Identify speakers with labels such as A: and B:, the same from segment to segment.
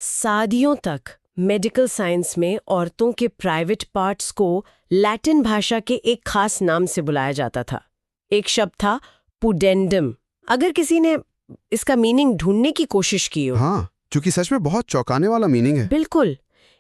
A: सदियों तक medical science में औरतों के प्राइवेट पार्ट्स को लैटिन भाषा के एक खास नाम से बुलाया जाता था। एक शब्द था पुडेंडम। अगर किसी ने इसका मीनिंग ढूंढने की कोशिश की हो,
B: हाँ, क्योंकि सच में बहुत चौंकाने वाला मीनिंग है।
A: बिल्कुल,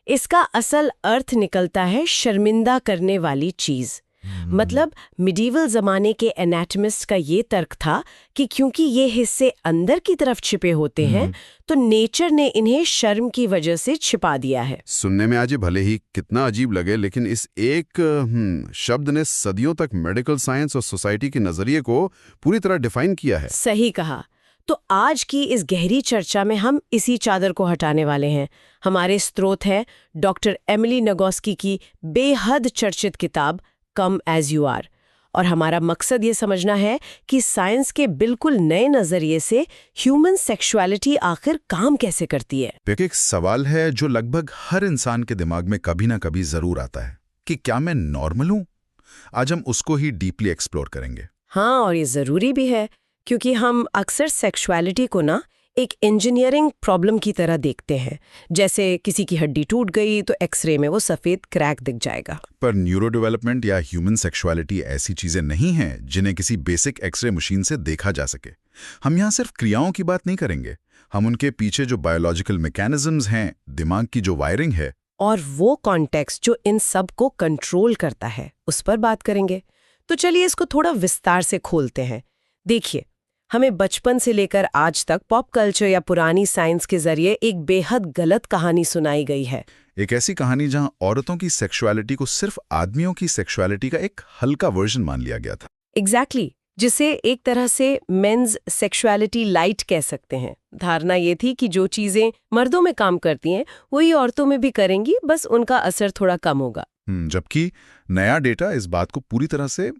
A: इसका असल अर्थ निकलता है शर्मिंदा करने वाली चीज। मतलब मिडीवल जमाने के एनाटमिस्ट का ये तर्क था कि क्योंकि ये हिस्से अंदर की तरफ छिपे होते हैं तो नेचर ने इन्हें शर्म की वजह से छिपा दिया है।
B: सुनने में आज ये भले ही कितना अजीब लगे, लेकिन इस एक शब्द ने सदियों तक मेडिकल साइंस और सोसाइटी के नजरिए को पूरी तरह डिफाइन किया है।
A: सही कहा। तो आज की इस गहरी चर्चा में हम इसी चादर को हटाने वाले हैं। हमारे स्रोत है डॉक्टर एमिली नगोस्की की बेहद चर्चित किताब कम एज यू आर, और हमारा मकसद ये समझना है कि साइंस के बिल्कुल नए नजरिए से ह्यूमन सेक्सुअलिटी आखिर काम कैसे करती है।
C: एक सवाल है जो लगभग हर इंसान के दिमाग में कभी ना कभी जरूर आता है कि क्या मैं नॉर्मल हूं? आज हम उसको ही डीपली एक्सप्लोर करेंगे।
A: हाँ, और ये जरूरी भी है क्योंकि हम अक्सर सेक्सुअलिटी को ना एक इंजीनियरिंग प्रॉब्लम की तरह देखते हैं। जैसे किसी की हड्डी टूट गई तो एक्सरे में वो सफेद क्रैक दिख जाएगा।
C: पर न्यूरो डेवलपमेंट या ह्यूमन सेक्सुअलिटी ऐसी चीजें नहीं हैं जिन्हें किसी बेसिक एक्सरे मशीन से देखा जा सके। हम यहाँ सिर्फ क्रियाओं की बात नहीं करेंगे, हम उनके पीछे जो बायोलॉजिकल मैकेनिज्म्स हैं, दिमाग की जो वायरिंग है
A: और वो कॉन्टेक्स्ट जो इन सब को कंट्रोल करता है, उस पर बात करेंगे। तो चलिए इसको थोड़ा विस्तार से खोलते हैं। देखिए, हमें बचपन से लेकर आज तक पॉप कल्चर या पुरानी साइंस के जरिए एक बेहद गलत कहानी सुनाई गई है।
C: एक ऐसी कहानी जहां औरतों की सेक्सुअलिटी को सिर्फ आदमियों की सेक्सुअलिटी का एक हल्का वर्जन मान लिया गया था।
A: एग्जैक्टली, जिसे एक तरह से मेंस सेक्सुअलिटी लाइट कह सकते हैं। धारणा ये थी कि जो चीजें मर्दों में काम करती हैं वही औरतों में भी करेंगी, बस उनका असर थोड़ा कम होगा।
C: जबकि नया डेटा इस बात को पूरी तरह से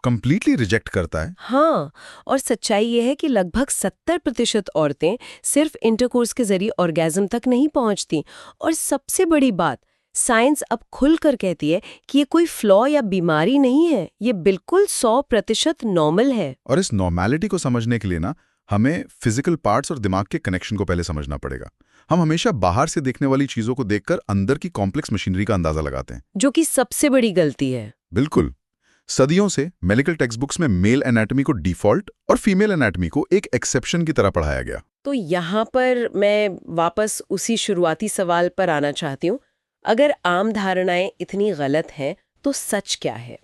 C: कंप्लीटली रिजेक्ट करता है।
A: हाँ, और सच्चाई ये है कि लगभग 70% औरतें सिर्फ इंटरकोर्स के जरिए ऑर्गेज्म तक नहीं पहुंचती। और सबसे बड़ी बात, साइंस अब खुलकर कहती है कि ये कोई फ्लॉ या बीमारी नहीं है, ये बिल्कुल 100% नॉर्मल है।
C: और इस नॉर्मैलिटी को समझने के लिए ना हमें फिजिकल पार्ट्स और दिमाग के कनेक्शन को पहले समझना पड़ेगा। हम हमेशा बाहर से देखने वाली चीजों को देखकर अंदर की कॉम्प्लेक्स मशीनरी का अंदाजा लगाते हैं,
A: जो कि सबसे बड़ी गलती है।
C: बिल्कुल। सदियों से मेडिकल टेक्स्ट बुक्स में मेल एनाटॉमी को डिफॉल्ट और फीमेल एनाटॉमी को एक एक्सेप्शन की तरह पढ़ाया गया।
A: तो यहाँ पर मैं वापस उसी शुरुआती सवाल पर आना चाहती हूँ। अगर आम धारणाएं इतनी गलत हैं तो सच क्या है?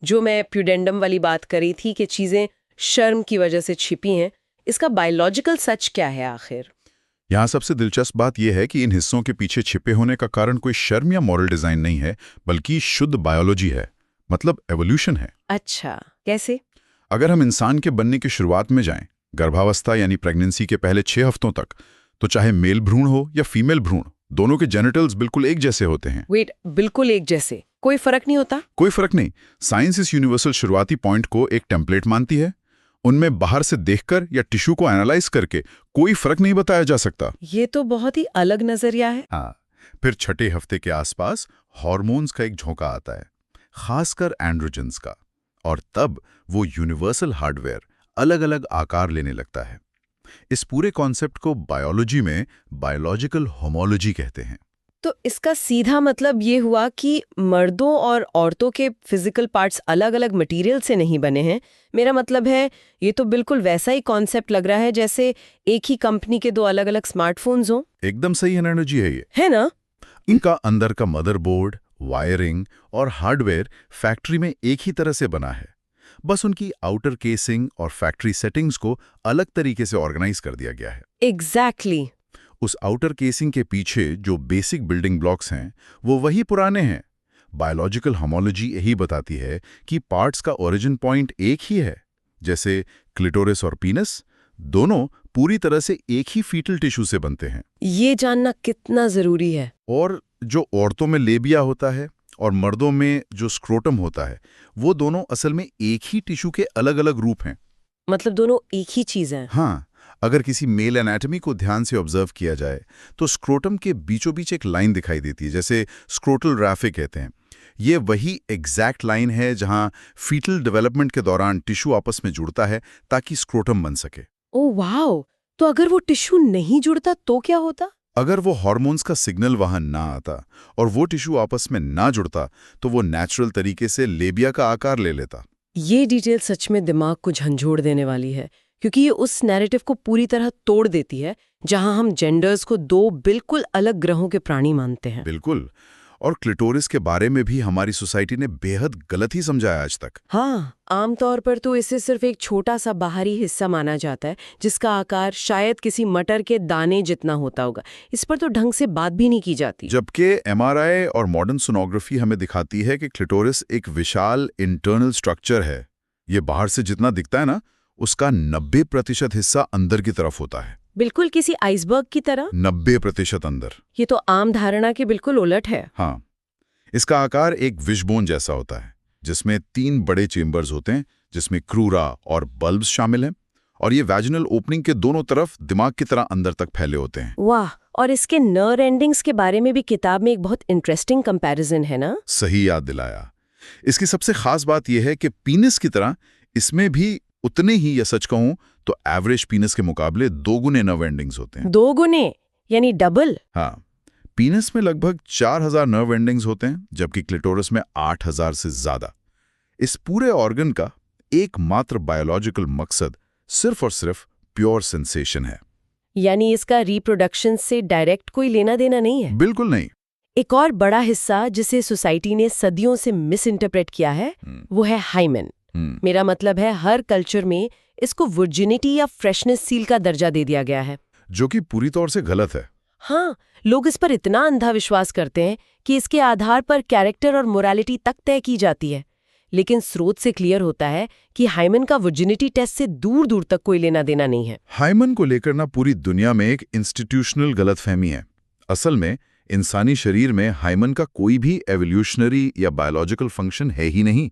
A: जो मैं प्यूडेंडम वाली बात करी थी कि चीजें शर्म की वजह से छिपी हैं, इसका बायोलॉजिकल सच क्या है आखिर?
C: यहाँ सबसे दिलचस्प बात यह है कि इन हिस्सों के पीछे छिपे होने का कारण कोई शर्म या मॉरल डिजाइन नहीं है, बल्कि शुद्ध बायोलॉजी है, मतलब एवोल्यूशन है।
A: अच्छा, कैसे?
C: अगर हम इंसान के बनने की शुरुआत में जाएं, गर्भावस्था यानी प्रेगनेंसी के पहले 6 हफ्तों तक, तो चाहे मेल भ्रूण हो या फीमेल भ्रूण, दोनों के जेनिटल्स बिल्कुल एक जैसे होते हैं।
A: वेट, बिल्कुल एक जैसे? कोई फर्क नहीं होता?
C: कोई फर्क नहीं। साइंस इस यूनिवर्सल शुरुआती पॉइंट को एक टेम्पलेट मानती है। उनमें बाहर से देखकर या टिश्यू को एनालाइज करके कोई फर्क नहीं बताया जा सकता।
A: ये तो बहुत ही अलग नजरिया है।
C: हाँ, फिर 6ठे हफ्ते के आसपास हार्मोन्स का एक झोंका आता है, खासकर एंड्रोजन्स का, और तब वो यूनिवर्सल हार्डवेयर अलग अलग आकार लेने लगता है। इस पूरे कॉन्सेप्ट को बायोलॉजी में बायोलॉजिकल होमोलॉजी कहते हैं।
A: तो इसका सीधा मतलब ये हुआ कि मर्दों और औरतों के फिजिकल पार्ट्स अलग अलग मटेरियल से नहीं बने हैं। मेरा मतलब है, ये तो बिल्कुल वैसा ही कॉन्सेप्ट लग रहा है जैसे एक ही कंपनी के 2 अलग अलग स्मार्टफोन्स हों।
C: एकदम सही एनालॉजी है ये,
A: है ना?
C: इनका अंदर का मदरबोर्ड, वायरिंग और हार्डवेयर फैक्ट्री में एक ही तरह से बना है। बस उनकी आउटर केसिंग और फैक्ट्री सेटिंग्स को अलग तरीके से ऑर्गेनाइज कर दिया गया है।
A: एग्जैक्टली।
C: उस आउटर केसिंग के पीछे जो बेसिक बिल्डिंग ब्लॉक्स हैं वो वही पुराने हैं। बायोलॉजिकल होमोलॉजी यही बताती है कि पार्ट्स का ओरिजिन पॉइंट एक ही है। जैसे क्लिटोरिस और पीनस दोनों पूरी तरह से एक ही फीटल टिश्यू से बनते हैं।
A: ये जानना कितना जरूरी है।
C: और जो औरतों में लेबिया होता है और मर्दों में जो स्क्रोटम होता है, वो दोनों असल में एक ही टिश्यू के अलग अलग रूप हैं।
A: मतलब दोनों एक ही चीज है?
C: हाँ, अगर किसी मेल एनाटॉमी को ध्यान से ऑब्जर्व किया जाए तो स्क्रोटम के बीचों बीच एक लाइन दिखाई देती है, जैसे स्क्रोटल रैफे कहते हैं। ये वही एग्जैक्ट लाइन है जहां फीटल डेवलपमेंट के दौरान टिश्यू आपस में जुड़ता है ताकि स्क्रोटम बन सके।
A: Oh wow! तो अगर वो टिश्यू नहीं जुड़ता तो क्या होता?
C: अगर वो हार्मोन्स का सिग्नल वहां ना आता और वो टिश्यू आपस में ना जुड़ता तो वो नेचुरल तरीके से लेबिया का आकार ले लेता।
A: ये डिटेल सच में दिमाग को झंझोड़ देने वाली है, क्योंकि ये उस नैरेटिव को पूरी तरह तोड़ देती है जहां हम जेंडर्स को दो बिल्कुल अलग ग्रहों के प्राणी मानते हैं।
C: बिल्कुल। और क्लिटोरिस के बारे में भी हमारी सोसाइटी ने बेहद गलत ही समझाया आज तक।
A: हाँ, आमतौर पर तो इसे सिर्फ एक छोटा सा बाहरी हिस्सा माना जाता है जिसका आकार शायद किसी मटर के दाने जितना होता होगा। इस पर तो ढंग से बात भी नहीं की जाती।
C: जबकि एमआरआई और मॉडर्न सोनोग्राफी हमें दिखाती है कि क्लिटोरिस एक विशाल इंटरनल स्ट्रक्चर है। ये बाहर से जितना दिखता है ना, उसका 90% हिस्सा अंदर की तरफ होता है।
A: बिल्कुल किसी आइसबर्ग की तरह।
C: 90% अंदर।
A: ये तो आम धारणा के बिल्कुल उलट है।
C: हाँ, इसका आकार एक विशबोन जैसा होता है जिसमें 3 बड़े चेम्बर्स होते हैं, जिसमें क्रूरा और बल्ब्स शामिल हैं, और ये वैजिनल ओपनिंग के दोनों तरफ दिमाग की तरह अंदर तक फैले होते हैं।
A: वाह, और इसके नर्व एंडिंग्स के बारे में भी किताब में एक बहुत इंटरेस्टिंग कंपैरिजन है ना।
C: सही याद दिलाया। इसकी सबसे खास बात यह है कि पीनस की तरह इसमें भी उतने ही, या सच कहूं तो एवरेज पीनस के मुकाबले 2 गुने नर्व एंडिंग्स होते हैं।
A: 2 गुने यानी डबल?
C: हाँ, पीनस में लगभग 4000 नर्व एंडिंग्स होते हैं, जबकि क्लिटोरिस में 8000 से ज्यादा। इस पूरे ऑर्गन का एकमात्र बायोलॉजिकल मकसद सिर्फ और सिर्फ प्योर सेंसेशन है।
A: यानी इसका रिप्रोडक्शन से डायरेक्ट कोई लेना देना नहीं है?
C: बिल्कुल नहीं।
A: एक और बड़ा हिस्सा जिसे सोसाइटी ने सदियों से मिस इंटरप्रेट किया है वो है हाइमेन। मेरा मतलब है हर कल्चर में इसको वर्जिनिटी या फ्रेशनेस सील का दर्जा दे दिया गया है,
C: जो कि पूरी तौर से गलत है।
A: हाँ, लोग इस पर इतना अंधा विश्वास करते हैं कि इसके आधार पर कैरेक्टर और मोरालिटी तक तय की जाती है। लेकिन स्रोत से क्लियर होता है कि हाइमन का वर्जिनिटी टेस्ट से दूर दूर तक कोई लेना देना नहीं है।
C: हाइमन को लेकर ना पूरी दुनिया में एक इंस्टीट्यूशनल गलतफहमी है। असल में इंसानी शरीर में हाइमन का कोई भी एवोल्यूशनरी या बायोलॉजिकल फंक्शन है ही नहीं।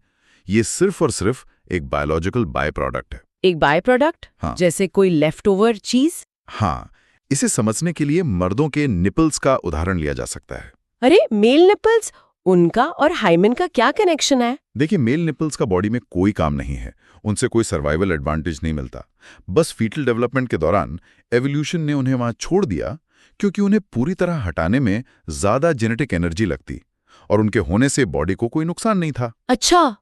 C: ये सिर्फ और सिर्फ एक बायोलॉजिकल बाय प्रोडक्ट है।
A: एक बाय प्रोडक्ट?
C: हाँ।
A: जैसे कोई लेफ्ट ओवर चीज?
C: हाँ, इसे समझने के लिए मर्दों के निपल्स का उदाहरण लिया जा सकता है।
A: अरे, मेल निपल्स, उनका और हाइमन का क्या कनेक्शन है?
C: देखिए, मेल निपल्स का बॉडी में कोई काम नहीं है, उनसे कोई सर्वाइवल एडवांटेज नहीं मिलता। बस फीटल डेवलपमेंट के दौरान एवोल्यूशन ने उन्हें वहां छोड़ दिया, क्योंकि उन्हें पूरी तरह हटाने में ज्यादा जेनेटिक एनर्जी लगती, और उनके होने से बॉडी को कोई नुकसान नहीं था।
A: अच्छा,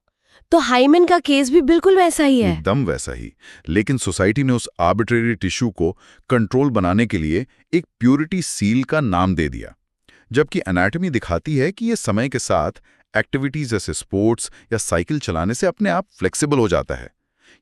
A: तो हाइमन का केस भी बिल्कुल वैसा ही है?
C: एकदम वैसा ही। लेकिन सोसाइटी ने उस आर्बिट्रेरी टिश्यू को कंट्रोल बनाने के लिए एक प्योरिटी सील का नाम दे दिया, जबकि एनाटॉमी दिखाती है कि ये समय के साथ एक्टिविटीज जैसे स्पोर्ट्स या साइकिल चलाने से अपने आप फ्लेक्सिबल हो जाता है।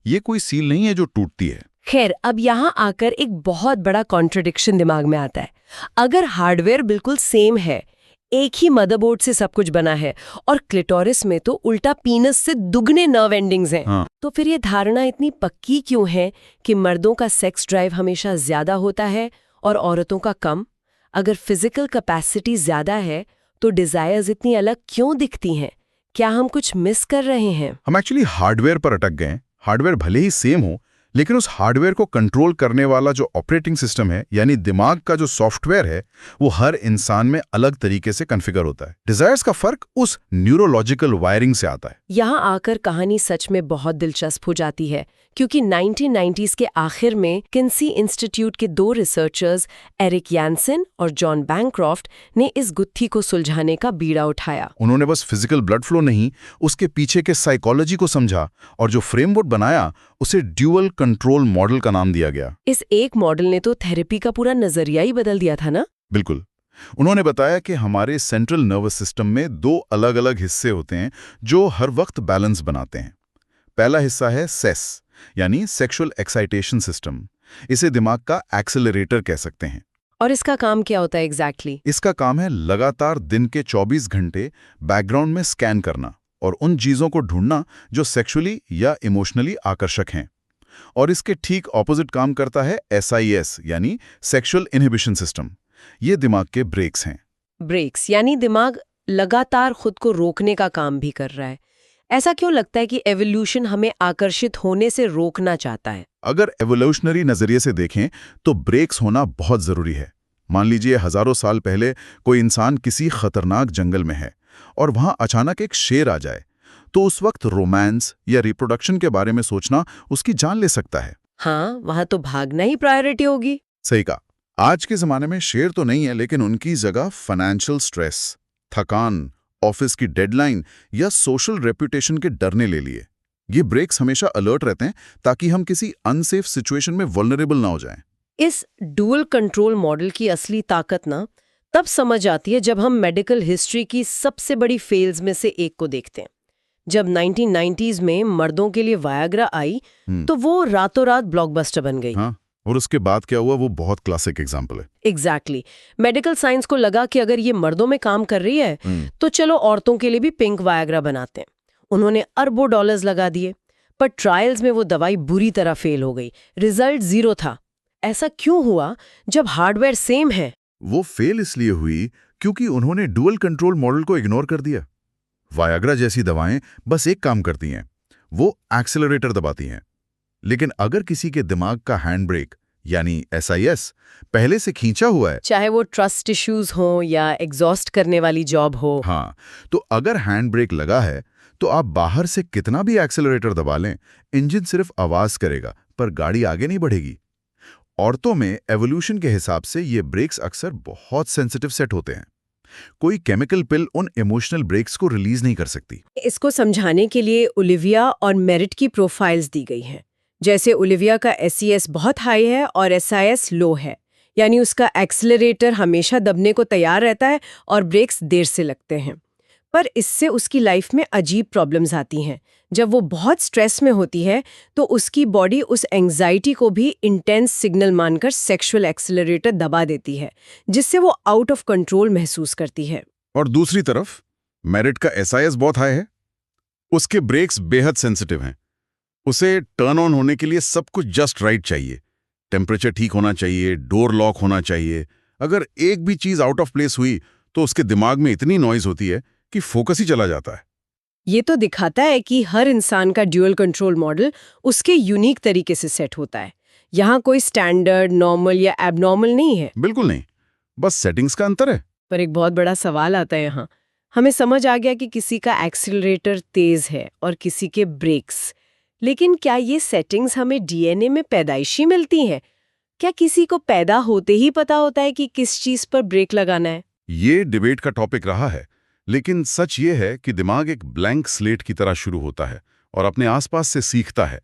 C: ये कोई सील नहीं है जो टूटती है।
A: खैर, अब यहाँ आकर एक बहुत बड़ा कॉन्ट्रडिक्शन दिमाग में आता है। अगर हार्डवेयर बिल्कुल सेम है, एक ही मदरबोर्ड से सब कुछ बना है, और क्लिटोरिस में तो उल्टा पीनस से दुगने नर्व एंडिंग्स हैं,
C: हाँ।
A: तो फिर ये धारणा इतनी पक्की क्यों है कि मर्दों का सेक्स ड्राइव हमेशा ज्यादा होता है और औरतों का कम? अगर फिजिकल कैपेसिटी ज्यादा है तो डिजायर्स इतनी अलग क्यों दिखती हैं? क्या हम कुछ मिस कर रहे हैं?
C: हम एक्चुअली हार्डवेयर पर अटक गए। हार्डवेयर भले ही सेम हो, लेकिन उस हार्डवेयर को कंट्रोल करने वाला जो ऑपरेटिंग सिस्टम है, यानी दिमाग का जो सॉफ्टवेयर है, वो हर इंसान में अलग तरीके से कॉन्फ़िगर होता है। डिजायर्स का फर्क उस न्यूरोलॉजिकल वायरिंग से आता है।
A: यहाँ आकर कहानी सच में बहुत दिलचस्प हो जाती है, क्योंकि 1990s के आखिर में किन्सी इंस्टीट्यूट के 2 रिसर्चर्स एरिक यानसन और जॉन बैंक्रॉफ्ट ने इस गुत्थी को सुलझाने का बीड़ा उठाया।
C: उन्होंने बस फिजिकल ब्लड फ्लो नहीं, उसके पीछे के साइकोलॉजी को समझा, और जो फ्रेमवर्क बनाया उसे ड्यूअल कंट्रोल मॉडल का नाम दिया गया।
A: इस एक मॉडल ने तो थेरेपी का पूरा नजरिया ही बदल दिया था ना?
C: बिल्कुल। उन्होंने बताया कि हमारे सेंट्रल नर्वस सिस्टम में 2 अलग-अलग हिस्से होते हैं जो हर वक्त बैलेंस बनाते हैं। पहला हिस्सा है सेस, यानी सेक्सुअल एक्साइटेशन सिस्टम। इसे दिमाग का एक्सेलरेटर कह सकते हैं।
A: और इसका काम क्या होता है एग्जैक्टली?
C: इसका काम है लगातार दिन के 24 घंटे बैकग्राउंड में स्कैन करना और उन चीजों को ढूंढना जो सेक्सुअली या इमोशनली आकर्षक हैं। और इसके ठीक ऑपोजिट काम करता है SIS, यानी सेक्सुअल इनहिबिशन सिस्टम। ये दिमाग के ब्रेक्स हैं।
A: ब्रेक्स यानी दिमाग लगातार खुद को रोकने का काम भी कर रहा है। ऐसा क्यों लगता है कि एवोल्यूशन हमें आकर्षित होने से रोकना चाहता है?
C: अगर एवोल्यूशनरी नजरिए से देखें तो ब्रेक्स होना बहुत जरूरी है। मान लीजिए हजारों साल पहले कोई इंसान किसी खतरनाक जंगल में है और वहां अचानक एक शेर आ जाए, तो उस वक्त रोमांस या रिप्रोडक्शन के बारे में सोचना उसकी जान ले सकता है।
A: हाँ, वहां तो भागना ही प्रायोरिटी होगी।
C: सही कहा। आज के ज़माने में शेर तो नहीं है, लेकिन उनकी जगह फाइनेंशियल स्ट्रेस, थकान, ऑफिस की डेडलाइन या सोशल रेपुटेशन के डर ने ले लिए। ये ब्रेक्स हमेशा अलर्ट रहते हैं ताकि हम किसी अनसेफ सिचुएशन में वल्नरेबल ना हो जाएं।
A: इस डुअल कंट्रोल मॉडल की असली ताकत ना तब समझ आती है जब हम मेडिकल हिस्ट्री की सबसे बड़ी फेल्स में से एक को देखते हैं। जब 1990s में मर्दों के लिए वायाग्रा आई तो वो रातों रात ब्लॉकबस्टर बन गई।
C: हाँ, और उसके बाद क्या हुआ वो बहुत क्लासिक एग्जाम्पल है।
A: एग्जैक्टली मेडिकल साइंस को लगा कि अगर ये मर्दों में काम कर रही है तो चलो औरतों के लिए भी पिंक वायाग्रा बनाते हैं। उन्होंने अरबों डॉलर्स लगा दिए, पर ट्रायल्स में वो दवाई बुरी तरह फेल हो गई, रिजल्ट 0 था। ऐसा क्यों हुआ जब हार्डवेयर सेम है?
C: वो फेल इसलिए हुई क्योंकि उन्होंने डुअल कंट्रोल मॉडल को इग्नोर कर दिया। वायाग्रा जैसी दवाएं बस एक काम करती हैं, वो एक्सेलरेटर दबाती हैं। लेकिन अगर किसी के दिमाग का हैंड ब्रेक यानी SIS पहले से खींचा हुआ है,
A: चाहे वो ट्रस्ट इश्यूज हो या एग्जॉस्ट करने वाली जॉब हो,
C: हाँ, तो अगर हैंड ब्रेक लगा है तो आप बाहर से कितना भी एक्सेलरेटर दबा लें, इंजन सिर्फ आवाज करेगा पर गाड़ी आगे नहीं बढ़ेगी। औरतों में एवोल्यूशन के हिसाब से ये ब्रेक्स अक्सर बहुत सेंसिटिव सेट होते हैं। कोई केमिकल पिल उन इमोशनल ब्रेक्स को रिलीज नहीं कर सकती।
A: इसको समझाने के लिए ओलिविया और मेरिट की प्रोफाइल्स दी गई हैं। जैसे ओलिविया का SES बहुत हाई है और SIS लो है, यानी उसका एक्सेलरेटर हमेशा दबने को तैयार रहता है और ब्रेक्स देर से लगते हैं। पर इससे उसकी लाइफ में अजीब प्रॉब्लम्स आती हैं। जब वो बहुत स्ट्रेस में होती है तो उसकी बॉडी उस एंग्जाइटी को भी इंटेंस सिग्नल मानकर सेक्सुअल एक्सेलरेटर दबा देती है, जिससे वो आउट ऑफ कंट्रोल महसूस करती है।
C: और दूसरी तरफ मेरिट का SIS बहुत हाई है, उसके ब्रेक्स बेहद सेंसिटिव हैं। उसे टर्न ऑन होने के लिए सब कुछ जस्ट राइट चाहिए। टेम्परेचर ठीक होना चाहिए, डोर लॉक होना चाहिए। अगर एक भी चीज आउट ऑफ प्लेस हुई तो उसके दिमाग में इतनी नॉइज होती है कि फोकस ही चला जाता है।
A: ये तो दिखाता है कि हर इंसान का ड्यूअल कंट्रोल मॉडल उसके यूनिक तरीके से सेट होता है। यहाँ कोई स्टैंडर्ड, नॉर्मल या एबनॉर्मल नहीं है।
C: बिल्कुल नहीं, बस सेटिंग्स का अंतर है।
A: पर एक बहुत बड़ा सवाल आता है यहाँ। हमें समझ आ गया कि किसी का एक्सीलरेटर तेज है और किसी के ब्रेक्स, लेकिन क्या ये सेटिंग्स हमें DNA में पैदाइशी मिलती हैं? क्या किसी को पैदा होते ही पता होता है कि किस चीज पर ब्रेक लगाना है?
C: ये डिबेट का टॉपिक रहा है, लेकिन सच ये है कि दिमाग एक ब्लैंक स्लेट की तरह शुरू होता है और अपने आसपास से सीखता है।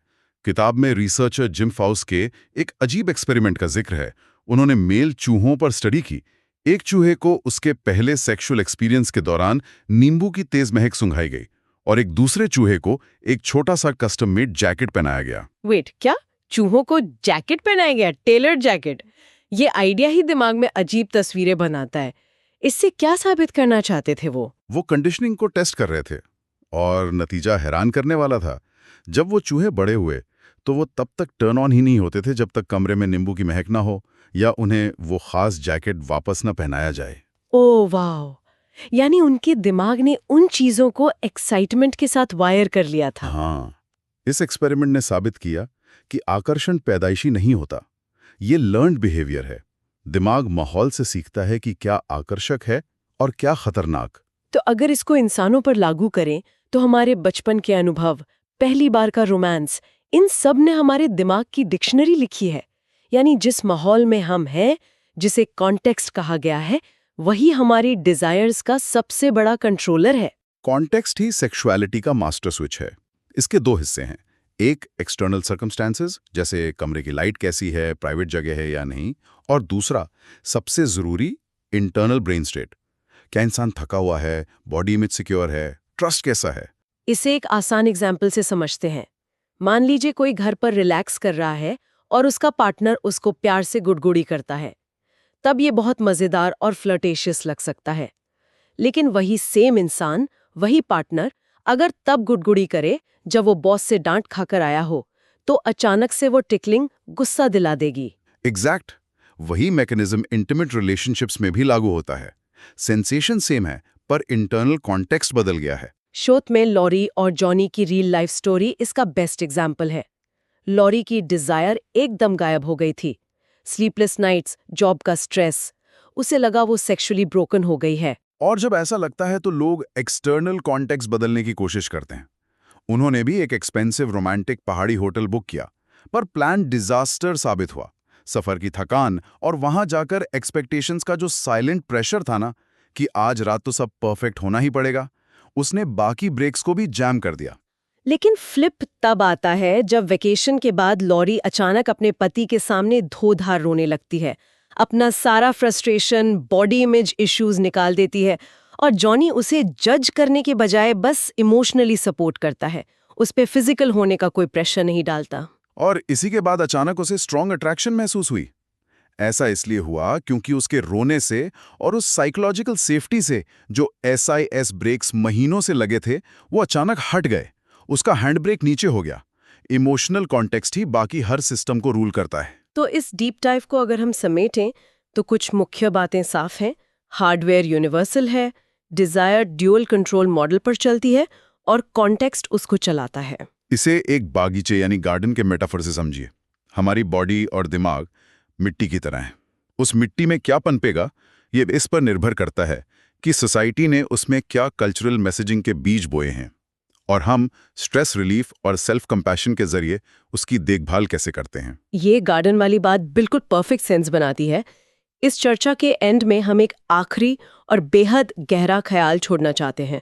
C: किताब में रिसर्चर जिम फाउस के एक अजीब एक्सपेरिमेंट का जिक्र है। उन्होंने मेल चूहों पर स्टडी की। एक चूहे को उसके पहले सेक्सुअल एक्सपीरियंस के दौरान नींबू की तेज महक सुंघाई गई और एक दूसरे चूहे को एक छोटा सा कस्टम मेड जैकेट पहनाया गया।
A: वेट, क्या चूहों को जैकेट पहनाया गया? Tailored jacket? ये आइडिया ही दिमाग में अजीब तस्वीरें बनाता है। इससे क्या साबित करना चाहते थे वो?
C: वो कंडीशनिंग को टेस्ट कर रहे थे और नतीजा हैरान करने वाला था। जब वो चूहे बड़े हुए तो वो तब तक टर्न ऑन ही नहीं होते थे जब तक कमरे में नींबू की महक ना हो या उन्हें वो खास जैकेट वापस न पहनाया जाए।
A: ओह वाह! यानी उनके दिमाग ने उन चीजों को एक्साइटमेंट के साथ वायर कर लिया था।
C: हाँ, इस एक्सपेरिमेंट ने साबित किया कि आकर्षण पैदाइशी नहीं होता, ये लर्न्ड बिहेवियर है। दिमाग माहौल से सीखता है कि क्या आकर्षक है और क्या खतरनाक।
A: तो अगर इसको इंसानों पर लागू करें तो हमारे बचपन के अनुभव, पहली बार का रोमांस, इन सब ने हमारे दिमाग की डिक्शनरी लिखी है। यानी जिस माहौल में हम हैं, जिसे कॉन्टेक्स्ट कहा गया है, वही हमारी डिजायर्स का सबसे बड़ा कंट्रोलर है।
C: कॉन्टेक्स्ट ही सेक्सुअलिटी का मास्टर स्विच है। इसके दो हिस्से हैं, एक एक्सटर्नल सर्कमस्टेंसेस, जैसे कमरे की लाइट कैसी है, प्राइवेट जगह है या नहीं, और दूसरा सबसे जरूरी इंटरनल ब्रेन स्टेट, क्या इंसान थका हुआ है, बॉडी इमेज सिक्योर है, ट्रस्ट कैसा है।
A: इसे एक आसान एग्जाम्पल से समझते हैं। मान लीजिए कोई घर पर रिलैक्स कर रहा है और उसका पार्टनर उसको प्यार से गुड़गुड़ी करता है, तब ये बहुत मजेदार और फ्लर्टेशियस लग सकता है। लेकिन वही सेम इंसान, वही पार्टनर अगर तब गुड़गुड़ी करे जब वो बॉस से डांट खाकर आया हो, तो अचानक से वो टिकलिंग गुस्सा दिला देगी।
C: एग्जैक्ट वही मैकेनिज्म इंटीमेट रिलेशनशिप्स में भी लागू होता है। सेंसेशन सेम है पर इंटरनल कॉन्टेक्स्ट बदल गया है।
A: शोध में लॉरी और जॉनी की रियल लाइफ स्टोरी इसका बेस्ट एग्जाम्पल है। लॉरी की डिजायर एकदम गायब हो गई थी। स्लीपलेस नाइट्स, जॉब का स्ट्रेस, उसे लगा वो सेक्सुअली ब्रोकन हो गई है।
C: और जब ऐसा लगता है तो लोग एक्सटर्नल कॉन्टेक्स्ट बदलने की कोशिश करते हैं। उन्होंने भी एक एक्सपेंसिव रोमांटिक पहाड़ी होटल बुक किया, पर प्लान डिजास्टर साबित हुआ।
B: सफर की थकान और वहां जाकर एक्सपेक्टेशंस का जो साइलेंट प्रेशर था ना कि आज रात तो सब परफेक्ट होना ही पड़ेगा, उसने बाकी ब्रेक्स को भी जैम कर दिया।
A: लेकिन फ्लिप तब आता है जब वेकेशन के बाद लॉरी अचानक अपने पति के सामने धोधार रोने लगती है, अपना सारा फ्रस्ट्रेशन, बॉडी इमेज इश्यूज निकाल देती है और जॉनी उसे जज करने के बजाय बस इमोशनली सपोर्ट करता है, उस पे फिजिकल होने का कोई प्रेशर नहीं डालता।
B: और इसी के बाद अचानक उसे स्ट्रॉन्ग अट्रैक्शन महसूस हुई। ऐसा इसलिए हुआ क्योंकि उसके रोने से और उस साइकोलॉजिकल सेफ्टी से जो SIS ब्रेक्स महीनों से लगे थे वो अचानक हट गए। उसका हैंड ब्रेक नीचे हो गया। इमोशनल कॉन्टेक्स्ट ही बाकी हर सिस्टम को रूल करता है।
A: तो इस डीप डाइव को अगर हम समेटें तो कुछ मुख्य बातें साफ हैं। हार्डवेयर यूनिवर्सल है, डिजायर ड्यूअल कंट्रोल मॉडल पर चलती है और कॉन्टेक्स्ट उसको चलाता है।
B: इसे एक बागीचे यानी गार्डन के मेटाफर से समझिए। हमारी बॉडी और दिमाग मिट्टी की तरह है। उस मिट्टी में क्या पनपेगा ये इस पर निर्भर करता है कि सोसाइटी ने उसमें क्या कल्चरल मैसेजिंग के बीज बोए हैं और हम स्ट्रेस रिलीफ और सेल्फ कंपैशन के जरिए उसकी देखभाल कैसे करते हैं।
A: ये गार्डन वाली बात बिल्कुल परफेक्ट सेंस बनाती है। इस चर्चा के एंड में हम एक आखिरी और बेहद गहरा ख्याल छोड़ना चाहते हैं।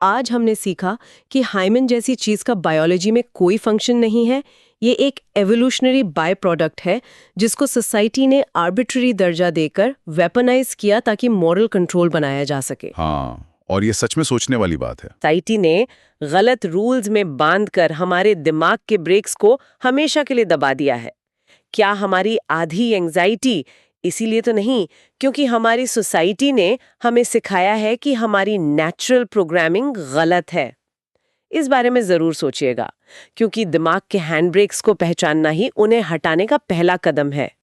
A: आज हमने सीखा कि हाइमेन जैसी चीज का बायोलॉजी में कोई फंक्शन नहीं है। ये एक एवोल्यूशनरी बाय प्रोडक्ट है जिसको सोसाइटी ने आर्बिट्ररी दर्जा देकर वेपनाइज किया ताकि मॉरल कंट्रोल बनाया जा सके।
B: हाँ, और ये सच में सोचने वाली बात है।
A: सोसाइटी ने गलत रूल्स में बांधकर हमारे दिमाग के ब्रेक्स को हमेशा के लिए दबा दिया है। क्या हमारी आधी एंजाइटी इसीलिए तो नहीं क्योंकि हमारी सोसाइटी ने हमें सिखाया है कि हमारी नेचुरल प्रोग्रामिंग गलत है? इस बारे में जरूर सोचिएगा, क्योंकि दिमाग के हैंड ब्रेक्स को पहचानना ही उन्हें हटाने का पहला कदम है।